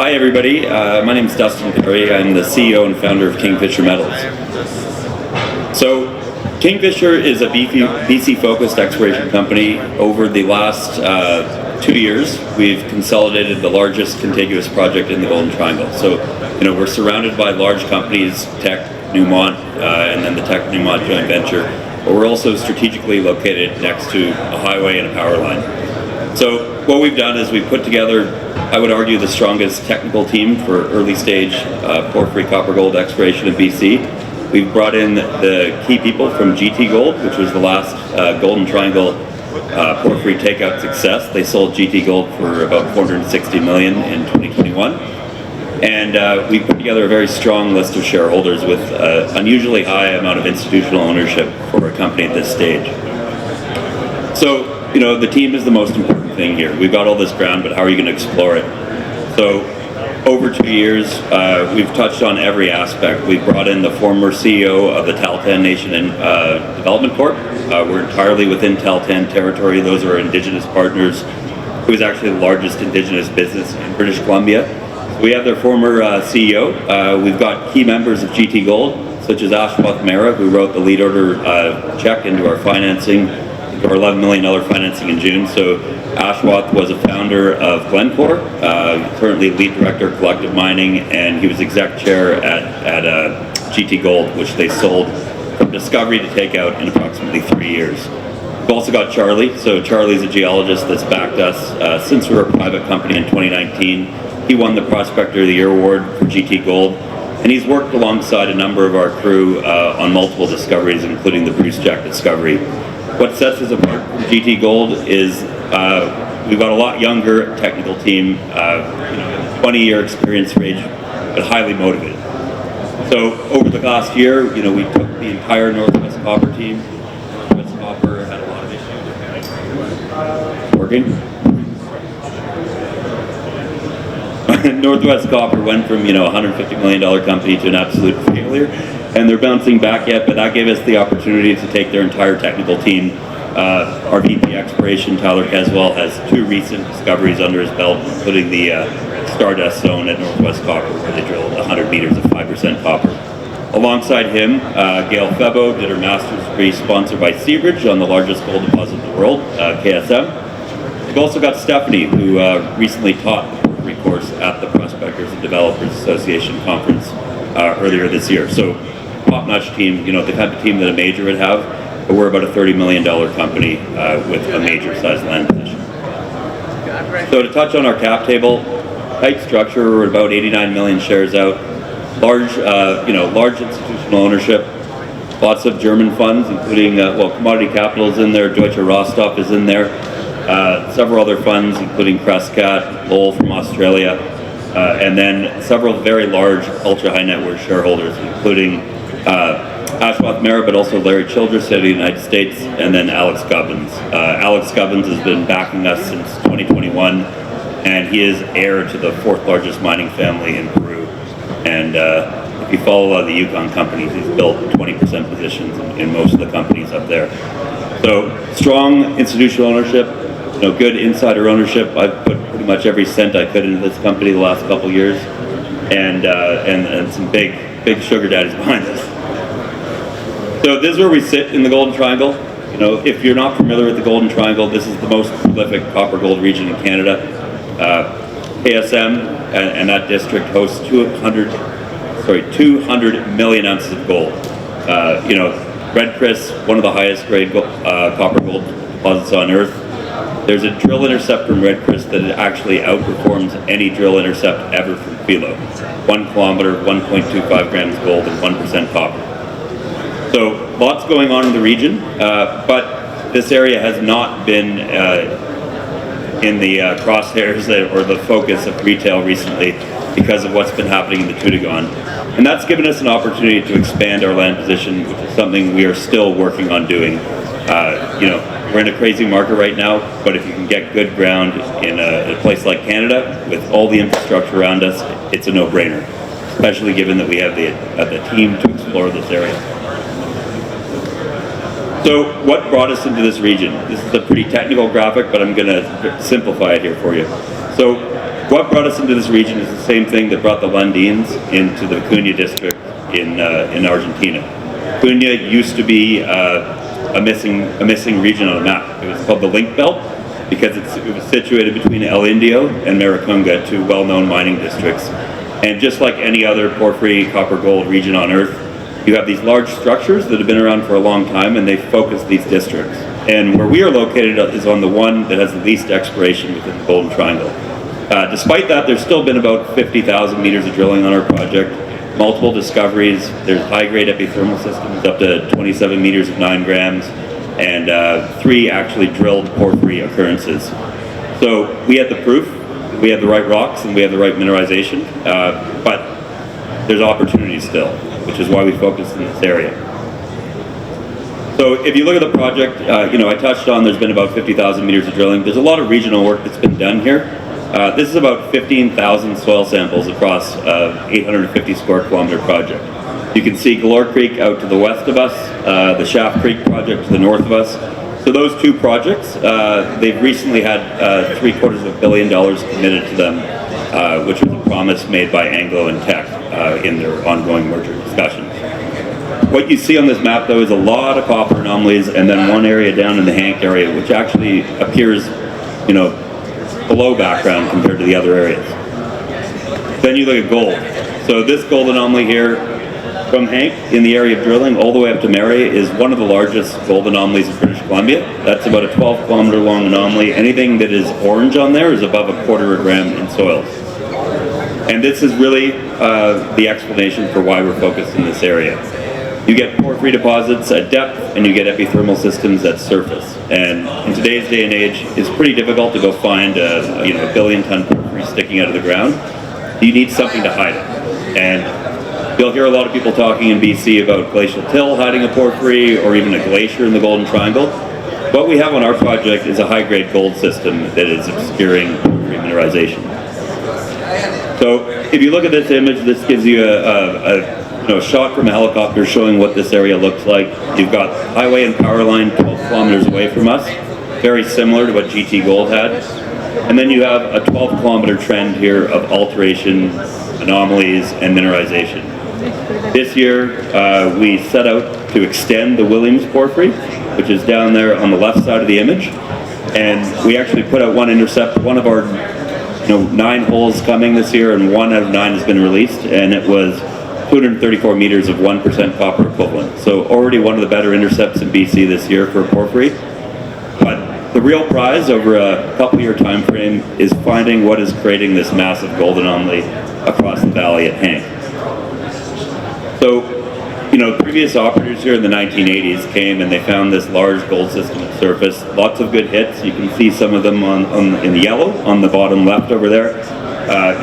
Hi everybody, my name is Dustin. I'm the CEO and founder of Kingfisher Metals. So Kingfisher is a BC-focused exploration company. Over the last 2 years, we've consolidated the largest contiguous project in the Golden Triangle. So, we're surrounded by large companies, Teck, Newmont, and then the Teck-Newmont joint venture, but we're also strategically located next to a highway and a power line. So what we've done is we've put together, I would argue, the strongest technical team for early stage porphyry copper gold exploration in BC. We've brought in the key people from GT Gold, which was the last Golden Triangle porphyry takeout success. They sold GT Gold for about $460 million in 2021. And we put together a very strong list of shareholders with an unusually high amount of institutional ownership for a company at this stage. So, the team is the most important thing here. We've got all this ground, but how are you going to explore it? So, over 2 years, we've touched on every aspect. We've brought in the former CEO of the Tahltan Nation and Development Corp. We're entirely within Tahltan territory. Those are our Indigenous partners, who is actually the largest Indigenous business in British Columbia. We have their former CEO. We've got key members of GT Gold, such as Ashwath Mehra, who wrote the lead order check into our financing, our $11 million financing in June. So Ashwath was a founder of Glencore, currently lead director of Collective Mining, and he was exec chair at GT Gold, which they sold from discovery to takeout in approximately 3 years. We've also got Charlie. So Charlie's a geologist that's backed us since we were a private company in 2019. He won the Prospector of the Year award for GT Gold, and he's worked alongside a number of our crew on multiple discoveries, including the Bruce Jack discovery. What sets us apart from GT Gold is we've got a lot younger technical team, 20-year experience range, but highly motivated. So over the last year, we took the entire Northwest Copper team. Northwest Copper had a lot of issues. Working? Northwest Copper went from $150 million company to an absolute failure, and they're bouncing back yet, but that gave us the opportunity to take their entire technical team. Our VP Exploration, Tyler Caswell, has 2 recent discoveries under his belt, including the Stardust Zone at Northwest Copper, where they drilled 100 meters of 5% copper. Alongside him, Gail Febo did her master's degree sponsored by Seabridge on the largest gold deposit in the world, KSM. We've also got Stephanie, who recently taught the course at the Prospectors and Developers Association conference earlier this year. So top-notch team. They've had the team that a major would have, but we're about a $30 million company with a major-sized land position. So to touch on our cap table, tight structure. We're about 89 million shares out. Large, large institutional ownership. Lots of German funds, including Commodity Capital is in there. Deutsche Rostock is in there. Several other funds, including Crescat, Lowell from Australia, and then several very large ultra-high net worth shareholders, including Ashwath Mehra, but also Larry Childress out of the United States, and then Alex Gubbins. Alex Gubbins has been backing us since 2021, and he is heir to the 4th largest mining family in Peru. And if you follow a lot of the Yukon companies, he's built 20% positions in most of the companies up there. So strong institutional ownership, good insider ownership. I've put pretty much every cent I could into this company the last couple of years, and some big sugar daddies behind us. So this is where we sit in the Golden Triangle. If you're not familiar with the Golden Triangle, this is the most prolific copper gold region in Canada. KSM and that district hosts 200 million ounces of gold. Red Chris, one of the highest grade copper gold deposits on Earth. There's a drill intercept from Red Chris that actually outperforms any drill intercept ever from Filo. 1 kilometer, 1.25 grams gold, and 1% copper. So lots going on in the region, but this area has not been in the crosshairs or the focus of retail recently because of what's been happening in the Toodoggone. And that's given us an opportunity to expand our land position, which is something we are still working on doing. We're in a crazy market right now, but if you can get good ground in a place like Canada with all the infrastructure around us, it's a no-brainer, especially given that we have the team to explore this area. So what brought us into this region? This is a pretty technical graphic, but I'm going to simplify it here for you. So What brought us into this region is the same thing that brought the Lundines into the Vicuña district in Argentina. Vicuña used to be a missing region on a map. It was called the Link Belt because it was situated between El Indio and Maricunga, two well-known mining districts. And just like any other porphyry, copper, gold region on Earth, you have these large structures that have been around for a long time, and they focus these districts. And where we are located is on the one that has the least exploration within the Golden Triangle. Despite that, there's still been about 50,000 meters of drilling on our project, multiple discoveries. There's high-grade epithermal systems up to 27 meters of 9 grams, and 3 actually drilled porphyry occurrences. So we had the proof, we have the right rocks, and we have the right mineralization, but there's opportunity still, which is why we focus in this area. So if you look at the project, I touched on there's been about 50,000 meters of drilling. There's a lot of regional work that's been done here. This is about 15,000 soil samples across 850 square kilometer project. You can see Galore Creek out to the west of us, the Shaft Creek project to the north of us. So those 2 projects, they've recently had $750 million committed to them, which was a promise made by Anglo and Teck in their ongoing merger discussions. What you see on this map, though, is a lot of copper anomalies, and then one area down in the Hank area, which actually appears, below background compared to the other areas. Then you look at gold. So this gold anomaly here, from Hank in the area of drilling all the way up to Mary, is one of the largest gold anomalies in British Columbia. That's about a 12-kilometer long anomaly. Anything that is orange on there is above a quarter of a gram in soils. And this is really the explanation for why we're focused in this area. You get porphyry deposits at depth, and you get epithermal systems at surface. And in today's day and age, it's pretty difficult to go find a billion-ton porphyry sticking out of the ground. You need something to hide it. And you'll hear a lot of people talking in BC about glacial till hiding a porphyry, or even a glacier in the Golden Triangle. What we have on our project is a high-grade gold system that is obscuring porphyry mineralization. So if you look at this image, this gives you a shot from a helicopter showing what this area looks like. You've got highway and power line 12 kilometers away from us, very similar to what GT Gold had. And then you have a 12-kilometer trend here of alteration, anomalies, and mineralization. This year, we set out to extend the Williams porphyry, which is down there on the left side of the image. And we actually put out one intercept. One of our 9 holes coming this year, and 1 out of 9 has been released, and it was 234 meters of 1% copper equivalent. So already one of the better intercepts in BC this year for porphyry. But the real prize over a couple-year time frame is finding what is creating this massive gold anomaly across the valley at Hank. So, previous operators here in the 1980s came and they found this large gold system at surface. Lots of good hits. You can see some of them in the yellow on the bottom left over there.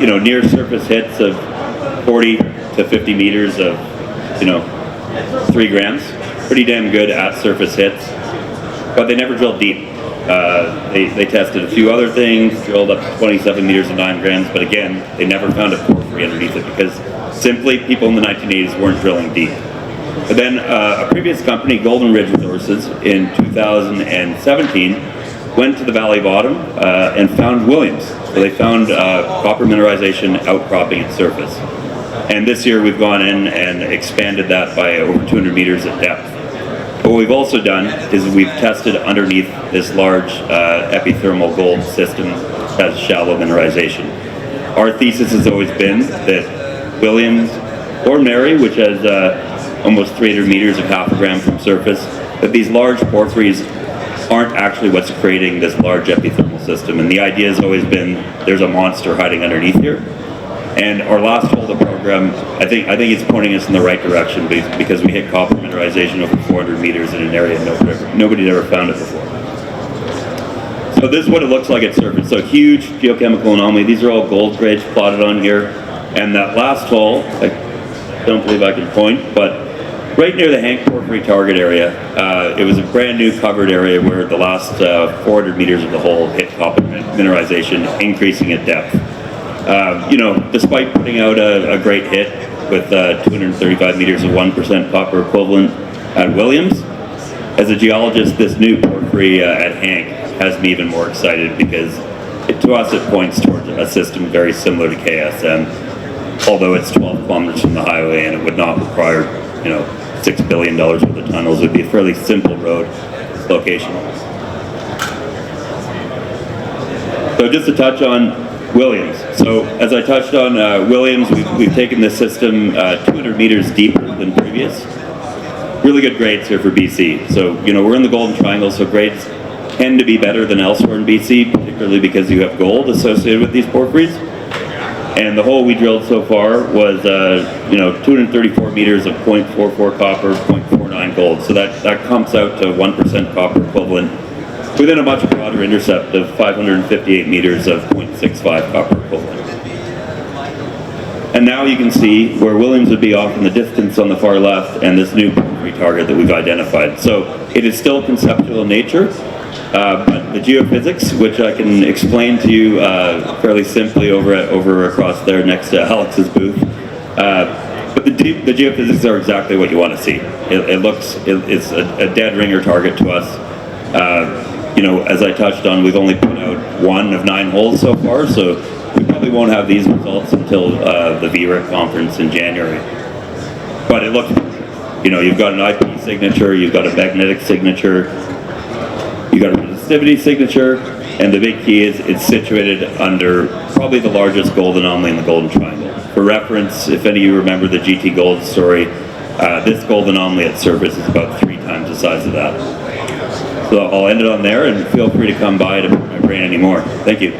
Near surface hits of 40 to 50 meters of, 3 grams. Pretty damn good at surface hits, but they never drilled deep. They tested a few other things, drilled up to 27 meters of 9 grams, but again, they never found a porphyry underneath it because simply people in the 1980s weren't drilling deep. But then a previous company, Golden Ridge Resources, in 2017, went to the valley bottom and found Williams. So they found copper mineralization outcropping at surface. And this year we've gone in and expanded that by over 200 meters at depth. What we've also done is we've tested underneath this large epithermal gold system that has shallow mineralization. Our thesis has always been that Williams or Mary, which has almost 300 meters of half a gram from surface, that these large porphyries aren't actually what's creating this large epithermal system. And the idea has always been there's a monster hiding underneath here. And our last hole of the program, I think it's pointing us in the right direction because we hit copper mineralization over 400 meters in an area nobody had ever found it before. So this is what it looks like at surface. So huge geochemical anomaly. These are all gold grades plotted on here. And that last hole, I don't believe I can point, but right near the Hank porphyry target area, it was a brand new covered area where the last 400 meters of the hole hit copper mineralization, increasing at depth. Despite putting out a great hit with 235 meters of 1% copper equivalent at Williams, as a geologist, this new porphyry at Hank has me even more excited because to us it points towards a system very similar to KSM, although it's 12 kilometers from the highway and it would not require, you know, $6 billion worth of tunnels. It would be a fairly simple road location. So just to touch on Williams. So as I touched on Williams, we've taken this system 200 meters deeper than previous. Really good grades here for BC. So, you know, we're in the Golden Triangle, so grades tend to be better than elsewhere in BC, particularly because you have gold associated with these porphyries. And the hole we drilled so far was, you know, 234 meters of 0.44 copper, 0.49 gold. So that comes out to 1% copper equivalent within a much broader intercept of 558 meters of 0.65 copper equivalent. And now you can see where Williams would be off in the distance on the far left and this new porphyry target that we've identified. So it is still conceptual in nature, but the geophysics, which I can explain to you fairly simply over across there next to Alex's booth, but the geophysics are exactly what you want to see. It's a dead ringer target to us. You know, as I touched on, we've only put out 1 of 9 holes so far, so we probably won't have these results until the VRIC conference in January. But it looks, you know, you've got an IP signature, you've got a magnetic signature, you've got a resistivity signature, and the big key is it's situated under probably the largest gold anomaly in the Golden Triangle. For reference, if any of you remember the GT Gold story, this gold anomaly at surface is about 3 times the size of that. So I'll end it on there, and feel free to come by to pick my brain anymore. Thank you.